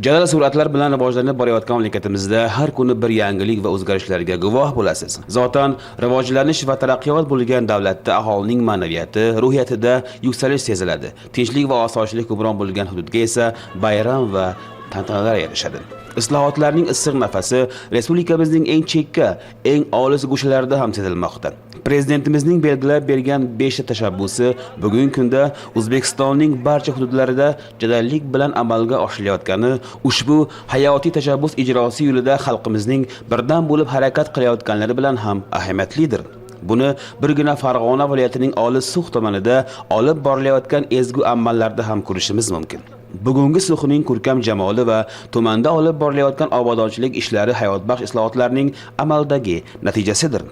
Jadal sur'atlar bilan rivojlanib borayotgan mamlakatimizda har kuni bir yangilik va o'zgarishlarga guvoh bo'lasiz. Zotan, rivojlanish va taraqqiyot bo'lgan davlatda aholining ma'naviyati, ruhiyatida yuksalish seziladi. Tinchlik va osoyishlik hukmron bo'lgan hududga esa bayram va tantanalar yarashadi. Islohotlarning issiq nafasi respublikamizning eng chekka, eng olis go'shalarida ham sezilmoqda. Prezidentimizning belgilab bergan 5 ta tashabbusi bugungi kunda O'zbekistonning barcha hududlarida jadallik bilan amalga oshirilayotgani, ushbu hayotiy tashabbus ijrosi yo'lida xalqimizning birdan bo'lib harakat qilayotganlari bilan ham ahamiyatlidir. Buni birgina Farg'ona viloyatining Olis Suv tumanida olib borilayotgan ezgu amallarda ham ko'rishimiz mumkin. Bugungi Suxning ko'rkam jamoli va tumanda olib borilayotgan obodonchilik ishlari hayotbaxsh islohotlarning amaldagi natijasidir.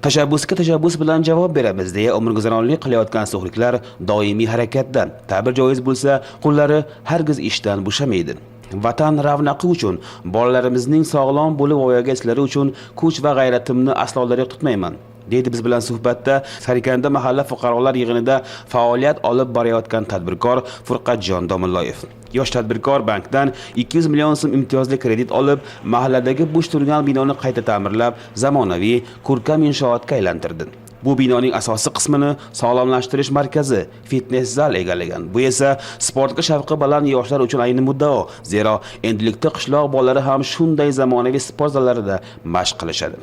Tashabbusga tashabbus bilan javob beramiz deya umrguzaronlik qilayotgan suxliklar doimiy harakatda. Ta'bir joiz bo'lsa, qo'llari hargiz ishdan bo'shamaydi. Vatan ravnaqi uchun, bolalarimizning sog'lom bo'lib voyaga yetishlari uchun kuch va g'ayratimni aslo dariq tutmayman, deydi biz bilan suhbatda Sarikanda mahalla fuqarolar yig'inida faoliyat olib borayotgan tadbirkor Furqatjon Domilloyev. Yosh tadbirkor bankdan 200 million so'm imtiyozli kredit olib, mahalladagi bo'sh turgan binoni qayta ta'mirlab, zamonaviy ko'rkam inshootga aylantirdi. Bu binoning asosiy qismini sog'lomlashtirish markazi, fitness zal egallagan. Bu esa sportga shavqi baland yoshlar uchun ayni muddao. Zero endilikda qishloq bolalari ham shunday zamonaviy sport zallarida mashq qilishadi.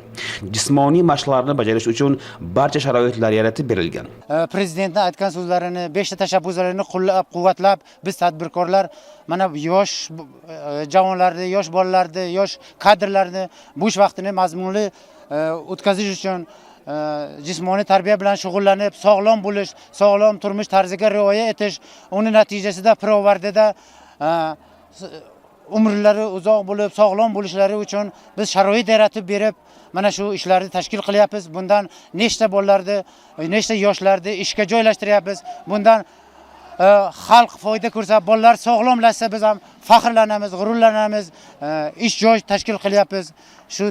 Jismoniy mashqlarni bajarish uchun barcha sharoitlar yaratib berilgan. Prezidentning aytgan so'zlarini, 5 ta tashabbuslarini qo'llab-quvvatlab, biz tadbirkorlar mana yosh javonlarni, yosh bolalarni, yosh kadrlarni bo'sh vaqtini mazmunli o'tkazish uchun jismoniy tarbiya bilan shug'ullanib, sog'lom bo'lish, sog'lom turmush tarziga rioya etish, uni natijasida pirovardida umrlari uzoq bo'lib, sog'lom bo'lishlari uchun biz sharoit yaratib berib, mana shu ishlarni tashkil qilyapmiz. Bundan nechta bolalarni, nechta yoshlarni ishga joylashtiryapmiz. Bundan xalq foyda ko'rsa, bolalar sog'lomlashsa biz ham faxrlanamiz, g'ururlanamiz. Ish joy tashkil qilyapmiz. Shu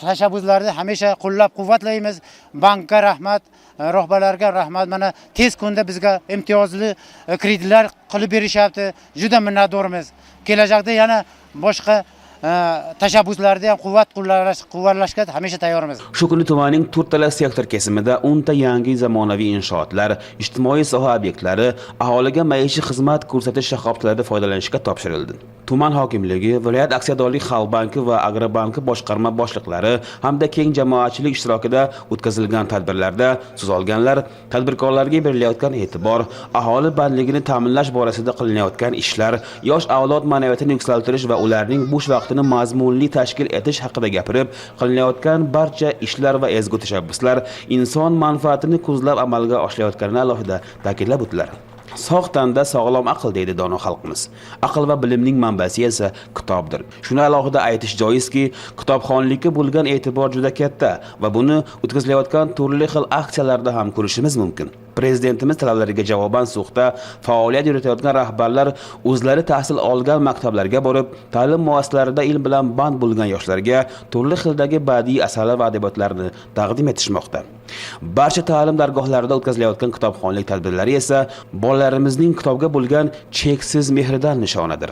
tashabbuslarni hamisha qo'llab-quvvatlaymiz. Bankka rahmat, rahbarlarga rahmat. Mana tez kunda bizga imtiyozli kreditlar qilib berishyapti. Juda minnatdormiz. Kelajakda yana boshqa tashabbuslarni ham quvvatlashga hamisha tayyormiz. Shu kuni tumanning 4 ta sektor kesimida 10 ta yangi zamonaviy inshootlar, ijtimoiy soha obyektlari, aholiga maishiy xizmat ko'rsatish shoxobchalarida foydalanishga topshirildi. Tuman hokimligi, viloyat aksiyadorlik xalq banki va agrobanki boshqarma boshliqlari hamda keng jamoatchilik ishtirokida o'tkazilgan tadbirlarda so'z olganlar tadbirkorlarga berilayotgan e'tibor, aholi bandligini ta'minlash borasida qilinayotgan ishlar, yosh avlod ma'naviyatini yuksaltirish va ularning bo'sh vaqtini mazmunli tashkil etish haqida gapirib, qilinayotgan barcha ishlar va ezgu tashabbuslar inson manfaatini ko'zlab amalga oshirayotganini alohida ta'kidlab o'tdilar. Sog' tanda sog'lom aql deydi dono xalqimiz. Aql va bilimning manbasi esa kitobdir. Shuni alohida aytish joizki, kitobxonlikka bo'lgan e'tibor juda katta va buni o'tkazilayotgan turli xil aksiyalarda ham ko'rishimiz mumkin. Prezidentimiz talablariga javoban Suxda faoliyat yuritayotgan rahbarlar o'zlari tahsil olgan maktablarga borib, ta'lim muassasalarida ilm bilan band bo'lgan yoshlarga turli xildagi badiiy asarlar va adabiyotlarni taqdim etishmoqda. Barcha ta'lim dargohlarida o'tkazilayotgan kitobxonlik tadbirlari esa bolalarimizning kitobga bo'lgan cheksiz mehridan nishonadir.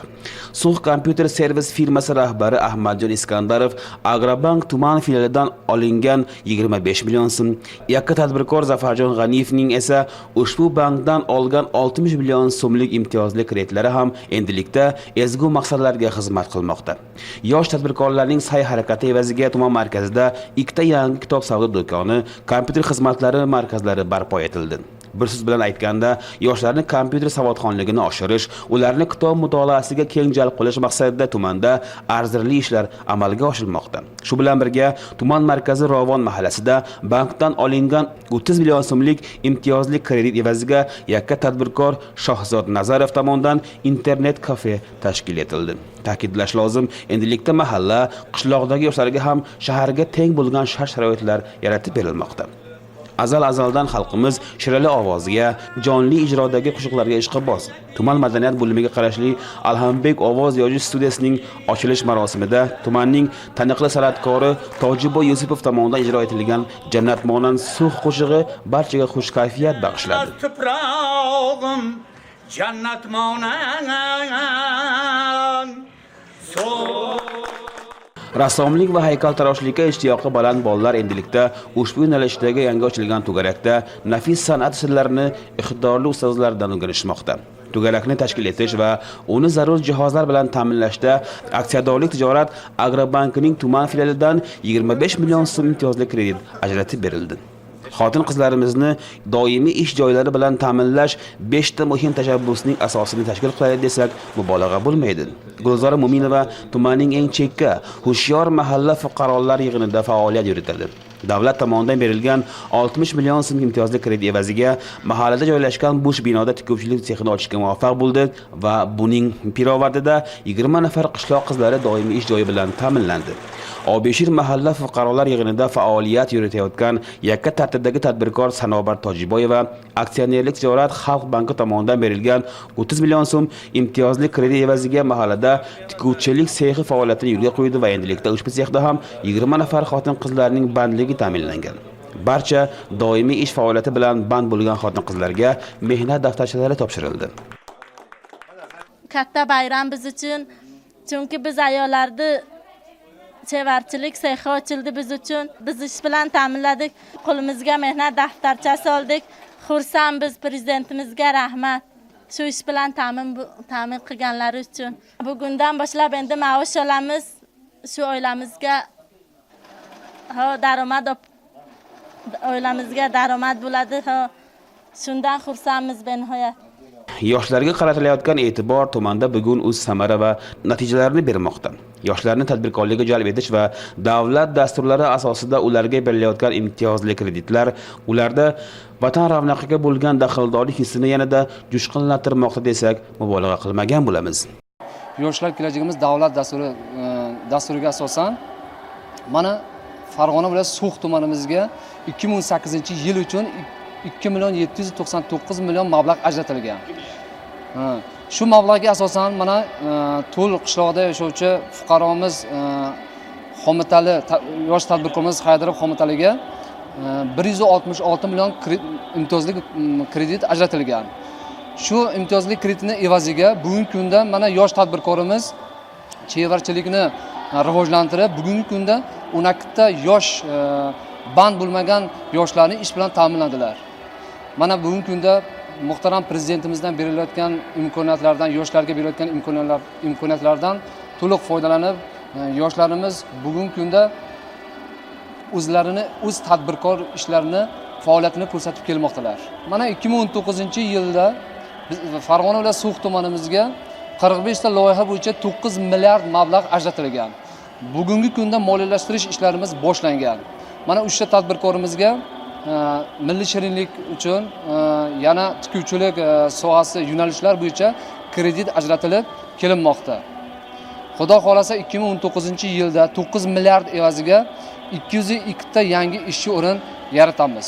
Sux kompyuter servis firmasi rahbari Ahmadjon Iskandarov Agrobank tuman filialidan olingan 25 million so'm, yakka tadbirkor Zafarjon G'aniyevning esa ushbu bankdan olgan 60 million so'mlik imtiyozli kreditlari ham endilikda ezgu maqsadlarga xizmat qilmoqda. Yosh tadbirkorlarning sa'y-harakati evaziga tuman markazida 2 ta yangi kitob savdo do'koni, kompyuter xizmatlari markazlari barpo etildi. Bir so'z bilan aytganda, yoshlarning kompyuter savodxonligini oshirish, ularni kitob mutolaasiga keng jalb qilish maqsadida tumanda arzirli ishlar amalga oshirilmoqda. Shu bilan birga, tuman markazi Rovon mahallasida bankdan olingan 30 million so'mlik imtiyozli kredit evaziga yakka tadbirkor Shohzod Nazarov tomonidan internet kafe tashkil etildi. Ta'kidlash lozim, endilikda mahalla, qishloqdagi yoshlarga ham shaharga teng bo'lgan shart-sharoitlar yaratib berilmoqda. Azal-azaldan xalqimiz shirali ovoziga, jonli ijrodagi qo'shiqlarga ishqiboz. Tuman madaniyat bo'limiga qarashli Alhambek ovoz yozish studiyasining ochilish marosimida tumanning taniqli san'atkori Tojiboy Yusupov tomonidan ijro etilgan Jannatmonan Suv qo'shig'i barchaga xush kayfiyat bag'ishladi. Jannatmonan Rassomlik va haykaltaroshlikka ishtiyoqi baland bolalar endilikda ushbu yo'nalishdagi yangi ochilgan to'garakda nafis san'at sirlarini iqtidorli ustozlardan o'rganishmoqda. To'garakni tashkil etish va uni zarur jihozlar bilan ta'minlashda Aksiyadorlik tijorat agrobankining tuman filialidan 25 million so'm imtiyozli kredit ajratib berildi. Xotin-qizlarimizni doimiy ish joylari bilan ta'minlash 5 ta muhim tashabbusning asosini tashkil qiladi desak, mubolag'a bo'lmaydi. Gulzora Mo'minova tumanning eng chekka, hushyor mahalla fuqarolar yig'inida faoliyat yuritadi. Davlat tomonidan berilgan 60 million so'm imtiyozli kredit evaziga mahallada joylashgan bo'sh binoda tikuvchilik sexini ochishga muvaffaq bo'ldi va buning pirovardida 20 nafar qishloq qizlari doimiy ish joyi bilan ta'minlandi. Obeshir mahalla fuqarolar yig'inida faoliyat yuritayotgan yakka tartibdagi tadbirkor Sanobar Tojiboyeva aksionerlik tijorat xalq banki tomonidan berilgan 30 million so'm imtiyozli kredit evaziga mahallada tikuvchilik sexi faoliyatini yo'lga qo'ydi va endilikda ushbu sexda ham 20 nafar xotin-qizlarning bandligi ta'minlangan. Barcha doimiy ish faoliyati bilan band bo'lgan xotin-qizlarga mehnat daftarchalari topshirildi. Katta bayram biz uchun, chunki biz ayollarni chevarchilik sexi ochildi biz uchun. Biz ish bilan ta'minladik. Qo'limizga mehnat daftarchasi oldik. Xursand biz, prezidentimizga rahmat. Shu ish bilan ta'min qilganlari uchun. Bugundan boshlab endi maosh olamiz. Shu oilamizga daromad bo'ladi. Shundan xursandmiz benihoyat. Yoshlarga qaratilayotgan e'tibor tumanda bugun o'z samara va natijalarini bermoqda. Yoshlarni tadbirkorlikka jalb etish va davlat dasturlari asosida ularga berilayotgan imtiyozli kreditlar ularda vatan ravnaqiga bo'lgan daxldorlik hissini yanada jo'shqinlantirmoqda desak, mubolag'a qilmagan bo'lamiz. Yoshlar kelajagimiz davlat dasturiga asosan mana Farg'ona viloyati So'x tumanimizga 2008-yil uchun 2 million 799 million mablag' ajratilgan. Shu mablag'ga asosan mana To'l qishloqida yashovchi fuqaromiz Xomitali yosh tadbirkorimiz Haydarov Xomitaliga 166 million imtiyozli kredit ajratilgan. Shu imtiyozli kreditni evaziga bugungi kunda mana yosh tadbirkorimiz chevarchilikni rivojlantirib, bugungi kunda 12 ta yosh band bo'lmagan yoshlarni ish bilan ta'minladilar. Mana bugungi kunda muhtaram prezidentimizdan berilayotgan imkoniyatlardan, yoshlarga berilayotgan imkoniyatlardan to'liq foydalanib, yoshlarimiz bugungi kunda o'zlarini, o'z tadbirkor ishlarini, faoliyatini ko'rsatib kelmoqdalar. Mana 2019-yilda Farg'ona viloyati So'x tumanimizga 45 ta loyiha bo'yicha 9 milliard mablag' ajratilgan. Bugungi kunda moliyalashtirish ishlarimiz boshlangan. Mana 3 ta tadbirkorimizga milliy shirinlik uchun yana tikuvchilik sohasi yo'nalishlar bo'yicha kredit ajratilib kelinmoqda. Xudo xolasa 2019-yilda 9 milliard evaziga 202 ta yangi ishchi o'rin yaratamiz.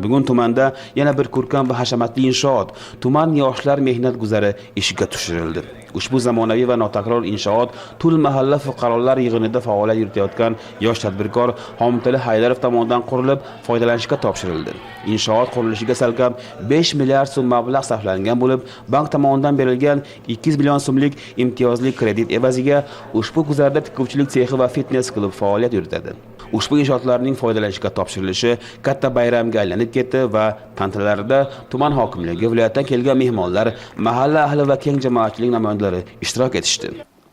Bugun tumanda yana bir ko'rkam va hashamatli inshoot, tuman yoshlar mehnat guzari ishga tushirildi. Ushbu zamonaviy va notakror inshoot Tul mahalla fuqarolar yig'inida faoliyat yuritayotgan yosh tadbirkor Xomitali Haydarov tomonidan qurilib, foydalanishga topshirildi. Inshoot qurilishiga salkam 5 milliard so'm mablag' sarflangan bo'lib, bank tomonidan berilgan 200 million so'mlik imtiyozli kredit evaziga ushbu guzarda tikuvchilik sexi va fitness klub faoliyat yuritadi. Ushbu inshootlarning foydalanishga topshirilishi katta bayramga aylanib ketdi va tantanalarda tuman hokimligi, viloyatdan kelgan mehmonlar, mahalla ahli va keng jamoatchilik namoyandalari ishtirok etishdi.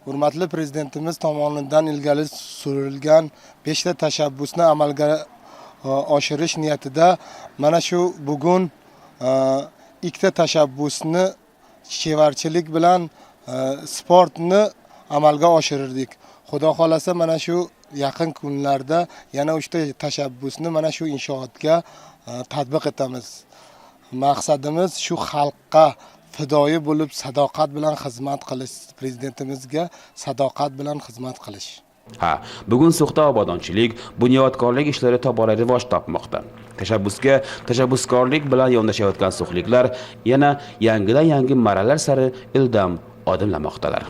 Hurmatli prezidentimiz tomonidan ilgari surilgan 5 ta tashabbusni amalga oshirish niyatida mana shu bugun ikkita tashabbusni chevarchilik bilan sportni amalga oshirdik. Xudo xolasa mana shu yaqin kunlarda yana 3 ta tashabbusni mana shu inshootga tatbiq etamiz. Maqsadimiz shu xalqqa fidoyi bo'lib sadoqat bilan xizmat qilish, prezidentimizga sadoqat bilan xizmat qilish. Bugun So'xda obodonchilik, bunyodkorlik ishlari tobora rivoj topmoqda. Tashabbuskorlik bilan yondashayotgan so'xliklar yana yangidan yangi marralar sari ildam odimlamoqdalar.